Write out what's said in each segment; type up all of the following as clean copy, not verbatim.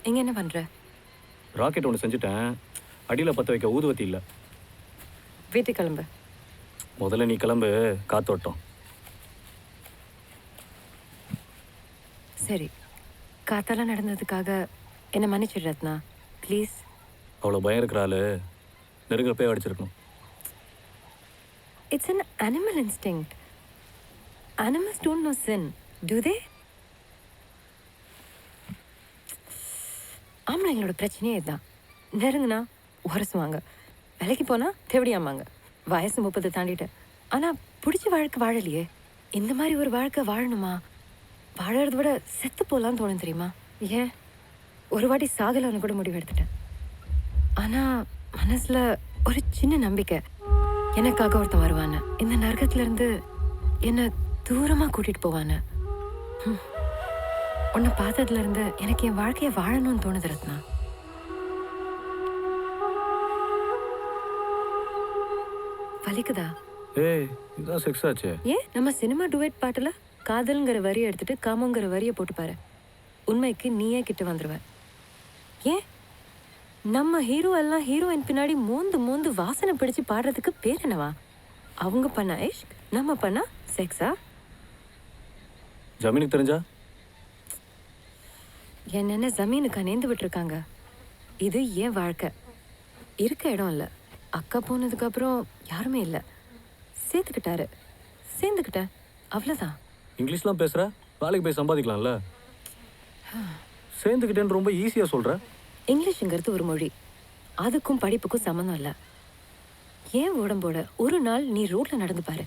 இங்கே என்ன பண்ணுற? ராக்கெட் ஒன்று செஞ்சுட்டேன். அடியில் பற்ற வைக்க ஊதுவத்தி இல்லை. வீட்டுக்கு கிளம்பு. முதல்ல நீ கிளம்பு, காத்தோட்டம். சரி, காத்தால நடந்ததுக்காக என்ன மன்னிச்சிடு ரத்னா, ப்ளீஸ். அவ்வளோ பயம் இருக்கிற ஆள் நெருங்கப்பே அடிச்சிருக்கணும். It's an animal instinct. Animals don't know sin, do they? ஆம்பளைங்களோட பிரச்சனையே இதுதான். நெருங்குனா உரசுவாங்க, வேலைக்கு போனால் தேவடியாமாங்க. வயசு 30 தாண்டிட்டேன், ஆனால் பிடிச்ச வாழ்க்கை வாழலையே. இந்த மாதிரி ஒரு வாழ்க்கை வாழணுமா? வாழறத விட செத்து போகலான்னு தோணும் தெரியுமா? ஏன் ஒரு வாட்டி சாகலான்னு கூட முடிவு எடுத்துட்டேன். ஆனால் மனசில் ஒரு சின்ன நம்பிக்கை, எனக்காக ஒருத்தன் வருவான்னு, இந்த நரகத்திலேருந்து என்னை தூரமாக கூட்டிகிட்டு போவான்னு. உன்னை பார்த்ததுலேருந்து எனக்கு என் வாழ்க்கையை வாழணும்னு தோணுது ரத்னா. வலிக்குதா? ஏய், இதான் செக்ஸ் ஆச்சே. ஏன் நம்ம சினிமா டுவேட் பாட்டில் காதல்ங்கிற வரியை எடுத்துட்டு காமங்கிற வரியை போட்டு பாரு, உண்மைக்கு நீயே கிட்ட வந்துடுவ. ஏன் நம்ம ஹீரோ எல்லாம் ஹீரோயின் பின்னாடி மோந்து மோந்து வாசனை பிடிச்சு பாடுறதுக்கு பேர் என்னவா? அவங்க பண்ண இஷ்க், நம்ம பண்ணா செக்ஸா? ஜமீனுக்கு தெரிஞ்சா? என்னென்ன ஜமீனுக்கு நேர்ந்து விட்டுருக்காங்க. இது ஏன் வாழ்க்கை, இருக்க இடம் இல்லை. அக்கா போனதுக்கப்புறம் யாருமே இல்லை. சேர்ந்துக்கிட்டேன், அவ்வளோதான். இங்கிலீஷ்லாம் பேசுகிற, வேலைக்கு போய் சம்பாதிக்கலாம்ல. சேர்ந்துக்கிட்டேன்னு ரொம்ப ஈஸியாக சொல்கிற. இங்கிலீஷுங்கிறது ஒரு மொழி, அதுக்கும் படிப்புக்கும் சம்மந்தம் இல்லை. ஏன் உடம்போட ஒரு நாள் நீ ரோட்டில் நடந்து பாரு,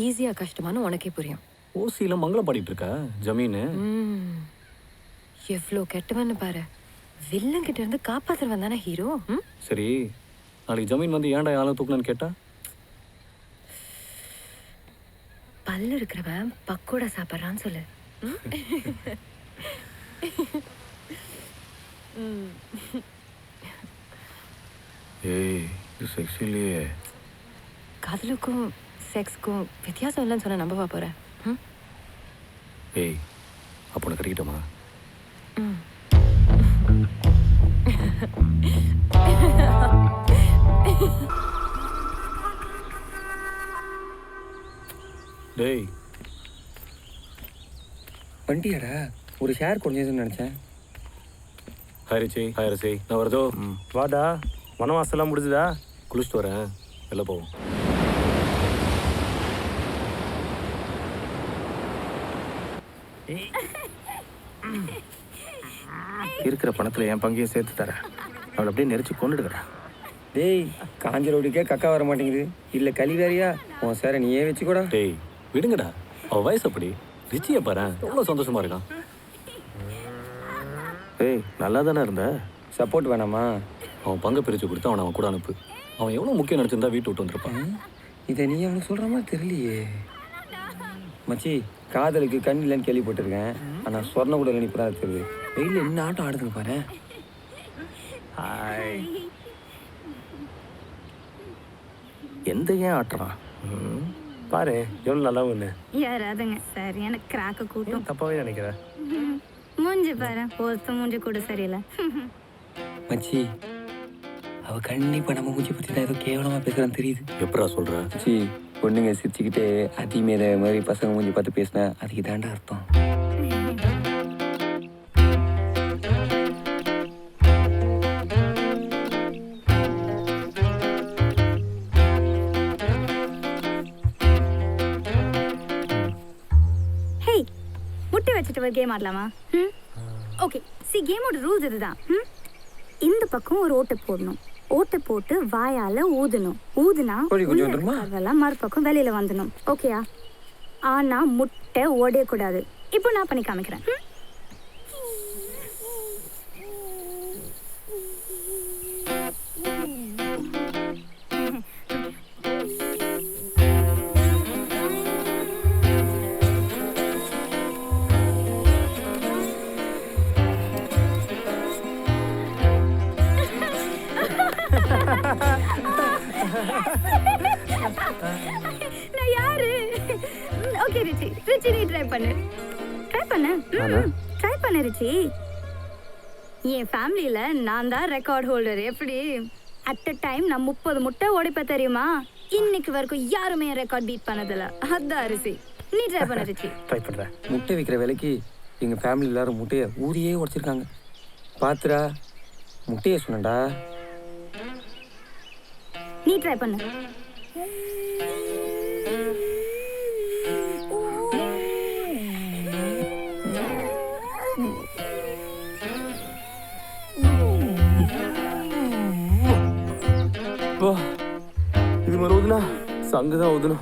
ஈஸியாக கஷ்டமானு உனக்கே புரியும். ஓசியில் மங்களம் பாடிட்டு இருக்க ஜமீனு. எவ்வளோ கெட்டவன்னு பாரு. வில்லங்கிட்ட இருந்து காப்பாற்றுவன் தானே ஹீரோ. சரி, நாளைக்கு ஜமீன் வந்து ஏன்டா யாரும் தூக்கணும்னு கேட்டா? பல்லு இருக்கிறவன் பக்கோடா சாப்பிட்றான்னு சொல்லு. ஏய், இது செக்ஸ் இல்லையே. காதலுக்கும் செக்ஸ்க்கும் வித்தியாசம் இல்லைன்னு சொன்ன நம்பவா போற? ஏய், அப்போ உனக்கு கிடைக்கிட்டோமா? டேய், வண்டியாடா, ஒரு ஷேர் கொஞ்சம் நினச்சேன். ஹாய் நான் வரதோ. வாடா, வனவாசெல்லாம் முடிஞ்சுதா? குளிச்சுட்டு வரேன், வெளில போவோம். இருக்கிற பணத்தில் என் பங்கையும் சேர்த்து தரேன். அவளை அப்படியே நெரிச்சு கொண்டுடுறா. டேய், காஞ்ச ரோடுக்கே கக்கா வர மாட்டேங்குது, இல்லை களி வேறையா? உன் சாரை நீயே வச்சுக்கூடா. டேய் விடுங்கடா, அவள் வயசு அப்படி. ரிச்சியை பாரு, எவ்வளோ சந்தோஷமா இருக்கான். ஏய், நல்லா தானே இருந்த. சப்போர்ட் வேணாமா? அவன் பங்கை பிரித்து கொடுத்து அவனை அவன் கூட அனுப்பு. அவன் எவ்வளோ முக்கியம் நினச்சிருந்தா வீட்டு விட்டு வந்திருப்பான். இதை நீ அவனுக்கு சொல்கிற மாதிரி தெரியலையே. மச்சி, காதலுக்கு கண் இல்லைன்னு கேள்விப்பட்டிருக்கேன், ஆனால் சொர்ண கூட நினைப்பு தான் இருக்குது. வெயிலில் என்ன ஆட்டம் ஆடுதுங்க பாரு. ஹாய். எந்த ஏன் ஆட்டுறான் பாரு, எவ்வளோ நல்லா ஒன்று. யாராதுங்க சரியான கிராக்க கூட்டம். தப்பாவே நினைக்கிறேன். மூஞ்சி பாரு, ஒருத்த மூஞ்சி கூட சரியில்லை. மச்சி, அவ கண்டிப்பா நம்ம மூஞ்சி பற்றி தான் ஏதோ கேவலமாக பேசுகிறான்னு தெரியுது. எப்படா சொல்கிற? மச்சி, பொண்ணுங்க சிரிச்சுக்கிட்டே அதிமேத மாதிரி பசங்க மூஞ்சி பார்த்து பேசினா அதுக்கு தாண்டா அர்த்தம். முட்டை வச்சுட்டு ஒரு கேம் ஆடலாமா? ஓகே, சி கேமோட ரூல்ஸ் இதுதான். இந்த பக்கம் ஒரு ஓட்டை போடணும், ஓட்டை போட்டு வாயால ஊதணும், ஊதுனா அதெல்லாம் மறுபக்கம் வெளியில வந்துடும். ஓகேயா? ஆனா முட்டை ஓடக்கூடாது. இப்போ நான் பண்ணி காமிக்கிறேன். நான் யாரு? ஓகே ரிச்சி, ரிச்சி நீ ட்ரை பண்ணு. ட்ரை பண்ணு ரிச்சி. என் ஃபேமிலியில நான் தான் ரெக்கார்ட் ஹோல்டர். எப்படி அட் அ டைம் நான் 30 முட்டை உடைப்பேன் தெரியுமா? இன்னைக்கு வரைக்கும் யாருமே ரெக்கார்ட் பீட் பண்ணதில்ல. அதான் அரிசி. நீ ட்ரை பண்ண ரிச்சி. ட்ரை பண்ணுறேன். முட்டை விற்கிற விலைக்கு எங்கள் ஃபேமிலி எல்லாரும் முட்டையை ஊதியே உடைச்சிருக்காங்க. பாத்துடா, முட்டையை சொன்னடா. நீ ட்ரை பண்ணு. இது மாதிரி ஊதுனா சங்கு தான் ஊதணும்.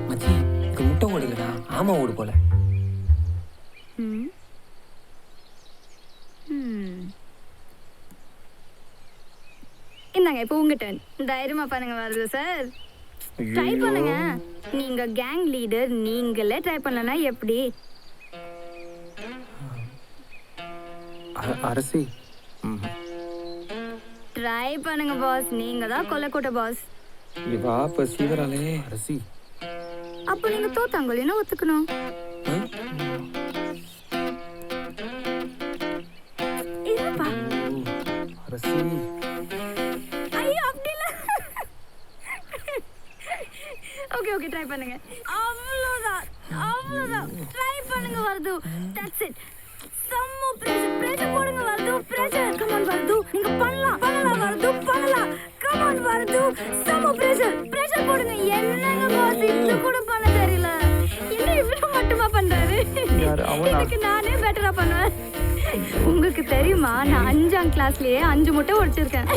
மச்சி, இது முட்டை ஓடுலடா, ஆமா ஓடு போல. இந்தாங்க இப்போ உங்க டர்ன். தைரியமா பண்ணுங்க வருது சார். ட்ரை பண்ணுங்க. நீங்க கேங் லீடர், நீங்களே ட்ரை பண்ணலனா எப்படி? அரசி. ட்ரை பண்ணுங்க பாஸ். நீங்க தான் கொல்லக்கூட்ட பாஸ். இவா இப்ப சீவராலே. அரசி. அப்போ நீங்க தோத்தாங்கல்ல ஒத்துக்கணும். என்னப்பா? அரசி. ஐயோ அப்படி இல்ல. ஓகே ட்ரை பண்ணுங்க. அவ்வளவுதான் ட்ரை பண்ணுங்க வருது. That's it. சம்மோ பிரஷர் போடுங்க வருது. பிரஷர் கம் ஆன் வருது. நீங்க பண்ணலாம் வருது. பண்ணலாம் கம் ஆன் வருது. சம்மோ பிரஷர் போடுங்க. என்னங்க பாஸ் இது கூட பண்ண தெரியல. என்ன இவ்வளவு மட்டுமா பண்றாரு? இதுக்கு நானே பெட்டரா பண்ணுவேன். உங்களுக்கு தெரியுமா, நான் 5ஆம் கிளாஸ்லயே 5 முட்டை உடைச்சிருக்கேன்.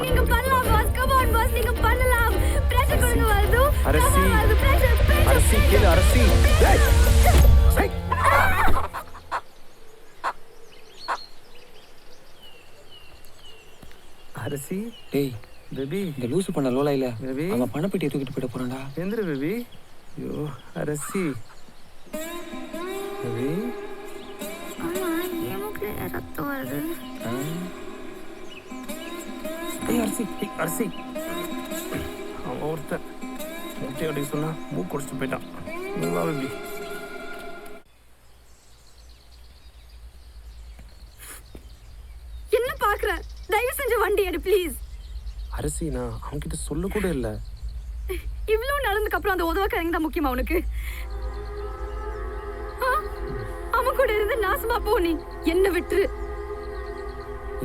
நீங்க பண்ணலாம் பாஸ். கம் ஆன் பாஸ், நீங்க பண்ணலாம். பிரஷர் கொடுங்க வருது. அரசி. பிரஷர் அரசி கேளு அரசி. அரசி. டேய் பேபி, இந்த லூசு பண்ண லோலா இல்ல, பேபி. அவன் பணப்பெட்டியை தூக்கிட்டு போயிட போறான்டா. எந்திர பேபி. ஐயோ அரசி. பேபி. ரத்தம் வருது. அரசி அரசி. அவன் ஒருத்தன் முட்டை அடி சொன்னா மூக்கு குடிச்சிட்டு போயிட்டான். நீங்களா பேபி. என்ன பாக்குற? தயவு செஞ்சு வண்டி எடு ப்ளீஸ். அரசி, நான் அவன்கிட்ட சொல்ல கூட இல்ல. இவ்வளவு நடந்ததுக்கு அப்புறம் அந்த உதவக்காரங்க தான் முக்கியமா உனக்கு? அவன் கூட இருந்து நாசமா போ. நீ என்ன விட்டுரு.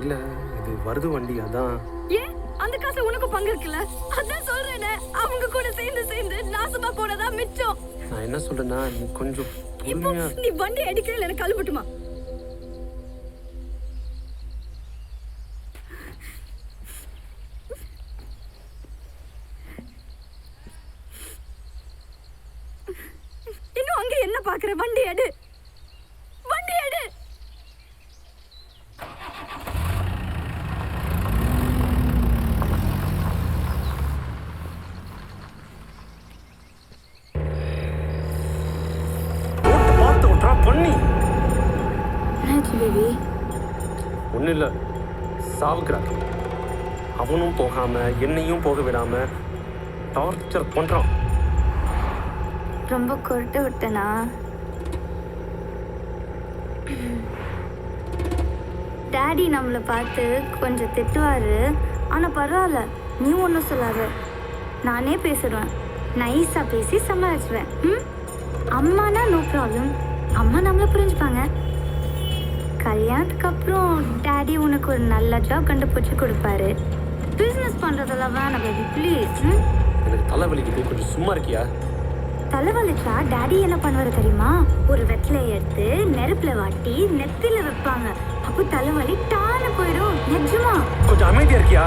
இல்ல, இது வருது வண்டி, அதான். ஏன் அந்த காசுல உனக்கு பங்கு இருக்குல்ல? அதான் சொல்றேனே, அவங்க கூட சேர்ந்து நாசமா போனதா மிச்சம். நான் என்ன சொல்றேன்னா, நீ கொஞ்சம் இப்போ பொறுமையா. நீ வண்டி அடிக்கல, எனக்கு கழுவட்டுமா? இன்னும் அங்க என்ன பாக்குற? வண்டி எடு. ஒன்றும் இல்லை, சாவுக்கிறான். அவனும் போகாம என்னையும் போக விடாம டார்ச்சர் பண்றான். ரொம்ப கொரட்டை விட்டனா? டாடி நம்மளை பார்த்து கொஞ்சம் திட்டுவாரு. ஆனா பரவாயில்ல, நீ ஒன்றும் சொல்லாத. நானே பேசிடுவேன். நைஸா பேசி சமாளிச்சுவேன். அம்மானா நோ ப்ராப்ளம். அம்மா நம்மளை புரிஞ்சுப்பாங்க. கல்யாணத்துக்கு அப்புறம் டாடி உனக்கு ஒரு நல்ல ஜாப் கண்டுபிடிச்சு கொடுப்பாரு. பிஸ்னஸ் பண்றதெல்லாம் வேணாம் பேபி ப்ளீஸ். எனக்கு தலைவலிக்குது, கொஞ்சம் சும்மா இருக்கியா? தலைவலிச்சா டாடி என்ன பண்ணுவாரு தெரியுமா? ஒரு வெத்தலையை எடுத்து நெருப்புல வாட்டி நெத்தில வைப்பாங்க. அப்போ தலைவலி டான்னு போயிடும். நிஜமா. கொஞ்சம் அமைதியா இருக்கியா?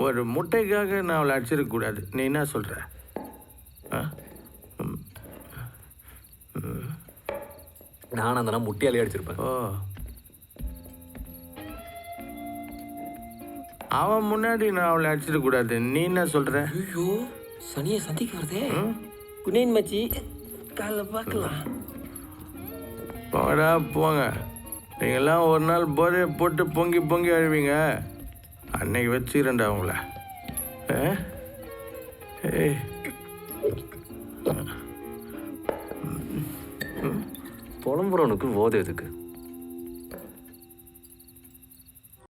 ஒரு முட்டைக்காக நான் அவளை அடிச்சிருக்க கூடாது. நீ என்ன சொல்ற? நான் அந்த முட்டையாலே அடிச்சிருப்பேன். ஓ, அவன் முன்னாடி நான் அவளை அடிச்சிருக்க கூடாது. நீ என்ன சொல்ற? ஐயோ, சனியை சந்திக்க வருதே. குனேன் மச்சி, காலைல பார்க்கலாம். போடா போங்க. நீங்கள்லாம் ஒரு நாள் போதையை போட்டு பொங்கி பொங்கி அழுவீங்க. அன்னைக்கு வச்சுக்கிறேன்டா அவங்கள. ஏய் புலம்புறவனுக்கு போதை எதுக்கு?